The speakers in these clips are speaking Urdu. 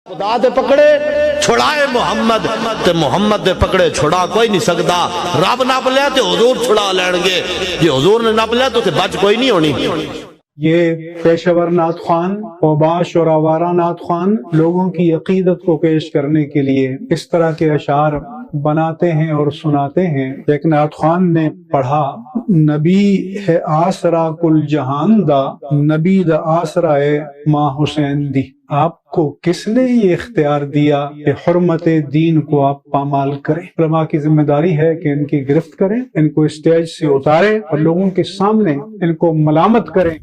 خدا دے پکڑے چھڑائے محمد تے محمد دے پکڑے چھڑا کوئی نہیں سکتا. رب نپ لیا تے حضور چھڑا لین گے، جی حضور نے نپ لیا تو تے بچ کوئی نہیں ہونی. یہ پیشور نعت خوان اوباش اور آوارہ نعت خوان لوگوں کی عقیدت کو پیش کرنے کے لیے اس طرح کے اشعار بناتے ہیں اور سناتے ہیں. ایک نعت خوان نے پڑھا: نبی ہے آسرا کل جہان دا، نبی دا آسرا ہے ماں حسین دی. آپ کو کس نے یہ اختیار دیا کہ حرمت دین کو آپ پامال کریں؟ علماء کی ذمہ داری ہے کہ ان کی گرفت کریں، ان کو اسٹیج سے اتاریں اور لوگوں کے سامنے ان کو ملامت کریں.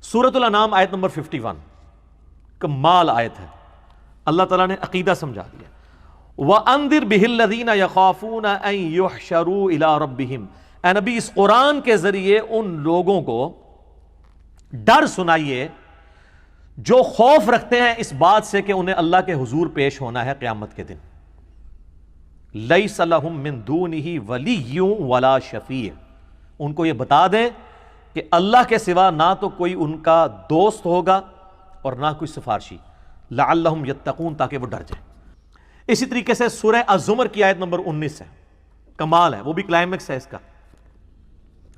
سورۃ الانعام آیت نمبر 51 کمال آیت ہے. اللہ تعالیٰ نے عقیدہ سمجھا دیا. وَأَنذِرْ بِهِ الَّذِينَ يَخَافُونَ أَن يُحْشَرُوا إِلَىٰ رَبِّهِمْ. اے نبی اس قرآن کے ذریعے ان لوگوں کو ڈر سنائیے جو خوف رکھتے ہیں اس بات سے کہ انہیں اللہ کے حضور پیش ہونا ہے قیامت کے دن. لَيْسَ لَهُم مِّن دُونِهِ وَلِيٌّ وَلَا شَفِيعٌ. ان کو یہ بتا دیں کہ اللہ کے سوا نہ تو کوئی ان کا دوست ہوگا اور نہ کوئی سفارشی. لعلہم یتقون، تاکہ وہ ڈر جائیں. اسی طریقے سے سورہ الزمر کی آیت نمبر 19 ہے. کمال ہے، وہ بھی کلائمیکس ہے اس کا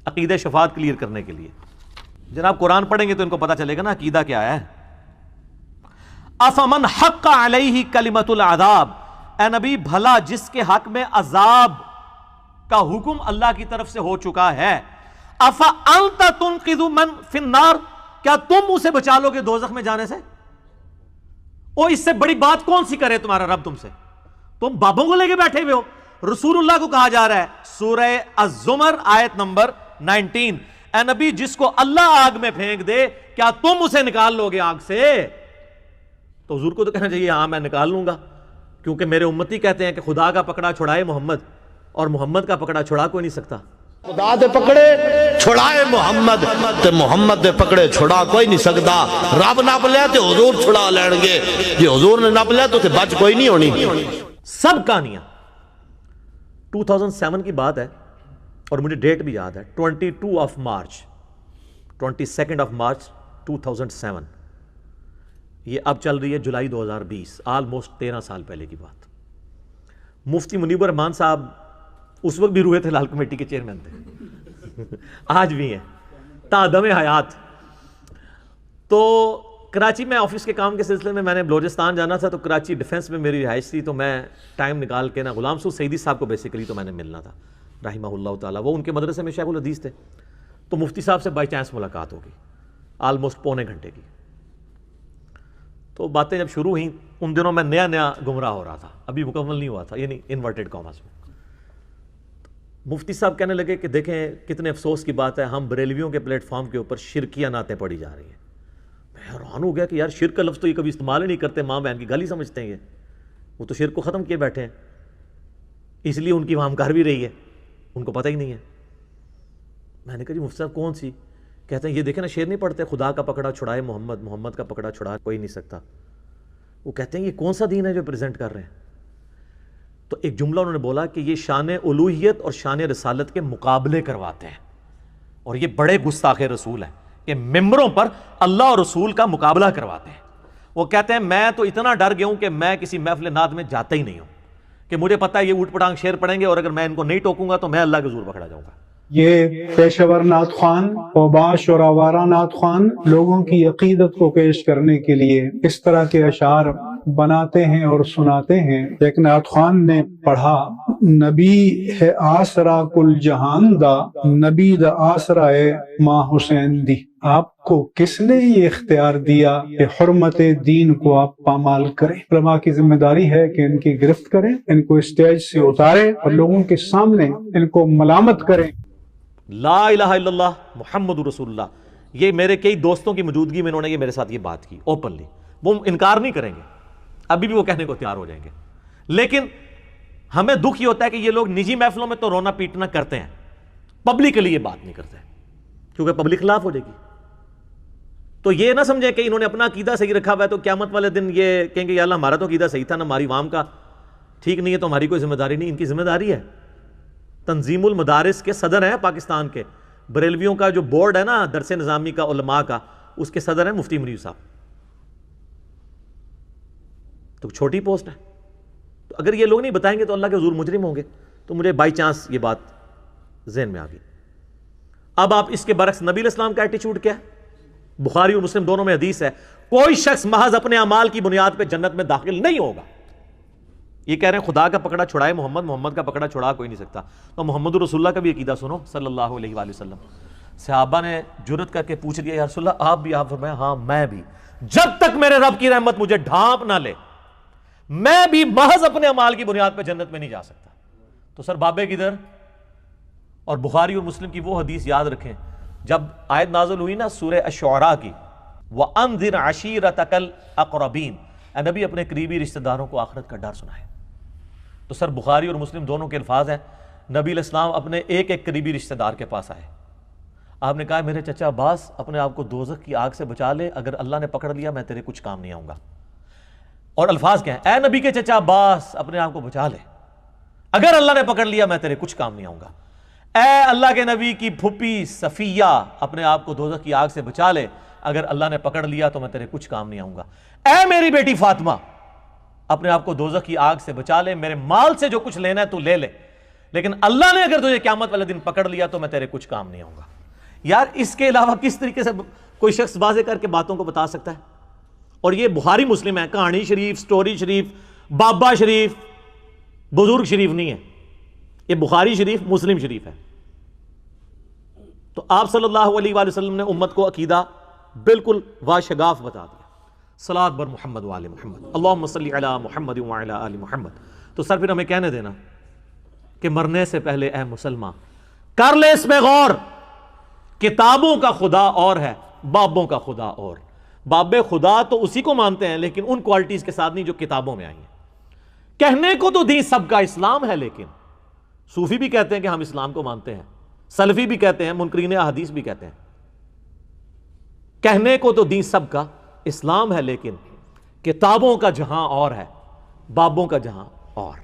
عقیدہ شفاعت کلیئر کرنے کے لیے. جناب قرآن پڑھیں گے تو ان کو پتہ چلے گا نا عقیدہ کیا ہے. افمن حق علیہ کلمۃ العذاب. اے نبی بھلا جس کے حق میں عذاب کا حکم اللہ کی طرف سے ہو چکا ہے، افانت تنقذ من فی النار، کیا تم اسے بچا لو گے دوزخ میں جانے سے؟ اور اس سے بڑی بات کون سی کرے تمہارا رب تم سے؟ تم بابوں کو لے کے بیٹھے ہوئے ہو. رسول اللہ کو کہا جا رہا ہے سورہ الزمر آیت نمبر 19، اے نبی جس کو اللہ آگ میں پھینک دے کیا تم اسے نکال لو گے آگ سے؟ تو حضور کو تو کہنا چاہیے ہاں میں نکال لوں گا، کیونکہ میرے امتی کہتے ہیں کہ خدا کا پکڑا چھڑائے محمد، اور محمد کا پکڑا چھڑا کوئی نہیں سکتا. خدا دے پکڑے چھڑائے محمد تے محمد دے پکڑے چھڑا کوئی نہیں سکتا. رب نپ لیا تے حضور چھڑا لین گے، جی حضور نے نپ لیا تو تے بچ کوئی نہیں ہونی. سب کہانیاں 2007 کی بات ہے اور مجھے ڈیٹ بھی یاد ہے، 22 مارچ 2007. یہ اب چل رہی ہے جولائی 2020، آلموسٹ 13 سال پہلے کی بات. مفتی منیب الرحمان صاحب اس وقت بھی روئے تھے، لال کمیٹی کے چیئرمین تھے، آج بھی ہیں تادم حیات. تو کراچی میں آفس کے کام کے سلسلے میں نے بلوچستان جانا تھا، تو کراچی ڈیفنس میں میری رہائش تھی، تو میں ٹائم نکال کے نا غلام سعود سعیدی صاحب کو بیسیکلی تو میں نے ملنا تھا رحمہ اللہ تعالیٰ. وہ ان کے مدرسے میں شیخ الحدیث تھے. تو مفتی صاحب سے بائی چانس ملاقات ہوگی آلموسٹ پونے گھنٹے کی. تو باتیں جب شروع ہوئیں، ان دنوں میں نیا گمراہ ہو رہا تھا، ابھی مکمل نہیں ہوا تھا، یعنی انورٹڈ کاماز میں. مفتی صاحب کہنے لگے کہ دیکھیں کتنے افسوس کی بات ہے، ہم بریلویوں کے پلیٹ فارم کے اوپر شرکیہ نعتیں پڑھی جا رہی ہیں. میں حیران ہو گیا کہ یار شرک کا لفظ تو یہ کبھی استعمال ہی نہیں کرتے، ماں بہن کی گالی سمجھتے ہیں، وہ تو شرک کو ختم کیے بیٹھے ہیں، اس لیے ان کی وہاں کار بھی رہی ہے، ان کو پتہ ہی نہیں ہے. میں نے کہا جی مفتی صاحب کون سی؟ کہتے ہیں یہ دیکھیں نا شعر نہیں پڑھتے، خدا کا پکڑا چھڑائے محمد، محمد کا پکڑا چھڑا کوئی نہیں سکتا. وہ کہتے ہیں یہ کون سا دین ہے جو پریزنٹ کر رہے ہیں؟ تو ایک جملہ انہوں نے بولا کہ یہ شان الوہیت اور شان رسالت کے مقابلے کرواتے ہیں، اور یہ بڑے گستاخ رسول ہیں کہ ممبروں پر اللہ اور رسول کا مقابلہ کرواتے ہیں. وہ کہتے ہیں میں تو اتنا ڈر گیا ہوں کہ میں کسی محفل نعت میں جاتا ہی نہیں ہوں، کہ مجھے پتہ ہے یہ اوٹ پٹانگ شعر پڑھیں گے اور اگر میں ان کو نہیں ٹوکوں گا تو میں اللہ کے حضور پکڑا جاؤں گا. یہ پیشور نعت خوان اوباش اور آوارہ نعت خوان لوگوں کی عقیدت کو پیش کرنے کے لیے اس طرح کے اشعار بناتے ہیں اور سناتے ہیں. ایک نعت خوان نے پڑھا: نبی ہے آسرا کل جہان دا، نبی دا آسرا ہے ماں حسین دی. آپ کو کس نے یہ اختیار دیا کہ حرمت دین کو آپ پامال کریں؟ علماء کی ذمہ داری ہے کہ ان کی گرفت کریں، ان کو اسٹیج سے اتاریں اور لوگوں کے سامنے ان کو ملامت کریں. لا الہ الا اللہ محمد رسول اللہ. یہ میرے کئی دوستوں کی موجودگی میں انہوں نے یہ میرے ساتھ یہ بات کی اوپنلی. وہ انکار نہیں کریں گے، ابھی بھی وہ کہنے کو تیار ہو جائیں گے. لیکن ہمیں دکھ یہ ہوتا ہے کہ یہ لوگ نجی محفلوں میں تو رونا پیٹنا کرتے ہیں، پبلکلی یہ بات نہیں کرتے کیونکہ پبلک خلاف ہو جائے گی. تو یہ نہ سمجھیں کہ انہوں نے اپنا عقیدہ صحیح رکھا ہوا ہے تو قیامت والے دن یہ کہیں گے یا اللہ ہمارا تو عقیدہ صحیح تھا نا، ہماری عوام کا ٹھیک نہیں ہے تو ہماری کوئی ذمہ داری نہیں. ان کی ذمہ داری ہے. تنظیم المدارس کے صدر ہیں پاکستان کے، بریلویوں کا جو بورڈ ہے نا درس نظامی کا علماء کا، اس کے صدر ہیں مفتی منیب صاحب. تو چھوٹی پوسٹ ہے. تو اگر یہ لوگ نہیں بتائیں گے تو اللہ کے حضور مجرم ہوں گے. تو مجھے بائی چانس یہ بات ذہن میں آ گئی. اب آپ اس کے برعکس نبی علیہ السلام کا ایٹیچیوڈ کیا ہے؟ بخاری اور مسلم دونوں میں حدیث ہے کوئی شخص محض اپنے اعمال کی بنیاد پہ جنت میں داخل نہیں ہوگا. یہ کہہ رہے ہیں خدا کا پکڑا چھڑائے محمد، محمد کا پکڑا چھڑا کوئی نہیں سکتا. تو محمد رسول اللہ کا بھی عقیدہ سنو صلی اللہ علیہ وآلہ وسلم. صحابہ نے جرت کر کے پوچھ لیا یا رسول اللہ آپ بھی؟ آپ فرمایا ہاں میں بھی. جب تک میرے رب کی رحمت مجھے ڈھانپ نہ لے میں بھی محض اپنے اعمال کی بنیاد پہ جنت میں نہیں جا سکتا. تو سر بابے کدھر؟ اور بخاری اور مسلم کی وہ حدیث یاد رکھیں جب آیت نازل ہوئی نا سورہ الشعراء کی، وَأَنذِرْ عَشِيرَتَكَ الْأَقْرَبِينَ، اے نبی اپنے قریبی رشتہ داروں کو آخرت کا ڈر سنائے. تو سر بخاری اور مسلم دونوں کے الفاظ ہیں نبی علیہ السلام اپنے ایک ایک قریبی رشتہ دار کے پاس آئے. آپ نے کہا میرے چچا عباس اپنے آپ کو دوزخ کی آگ سے بچا لے، اگر اللہ نے پکڑ لیا میں تیرے کچھ کام نہیں آؤں گا. اور الفاظ کیا ہیں؟ اے نبی کے چچا عباس اپنے آپ کو بچا لے، اگر اللہ نے پکڑ لیا میں تیرے کچھ کام نہیں آؤں گا. اے اللہ کے نبی کی پھپھی صفیہ اپنے آپ کو دوزخ کی آگ سے بچا لے، اگر اللہ نے پکڑ لیا تو میں تیرے کچھ کام نہیں آؤں گا. اے میری بیٹی فاطمہ اپنے آپ کو دوزخ کی آگ سے بچا لے، میرے مال سے جو کچھ لینا ہے تو لے لے، لیکن اللہ نے اگر تجھے قیامت والے دن پکڑ لیا تو میں تیرے کچھ کام نہیں آؤں گا. یار اس کے علاوہ کس طریقے سے کوئی شخص واضح کر کے باتوں کو بتا سکتا ہے؟ اور یہ بخاری مسلم ہے، کہانی شریف، سٹوری شریف، بابا شریف، بزرگ شریف نہیں ہے، یہ بخاری شریف مسلم شریف ہے. تو آپ صلی اللہ علیہ وآلہ وسلم نے امت کو عقیدہ بالکل واشگاف بتا دیا. صلاۃ بر محمد وآل محمد، اللہم صلی علی محمد وعلی آل محمد. تو سر پھر ہمیں کہنے دینا کہ مرنے سے پہلے اے مسلمان کر لے اس میں غور، کتابوں کا خدا اور ہے، بابوں کا خدا اور. باب خدا تو اسی کو مانتے ہیں لیکن ان کوالٹیز کے ساتھ نہیں جو کتابوں میں آئی ہیں. کہنے کو تو دین سب کا اسلام ہے، لیکن صوفی بھی کہتے ہیں کہ ہم اسلام کو مانتے ہیں، سلفی بھی کہتے ہیں، منکرین احادیث بھی کہتے ہیں. کہنے کو تو دین سب کا اسلام ہے لیکن کتابوں کا جہاں اور ہے، بابوں کا جہاں اور.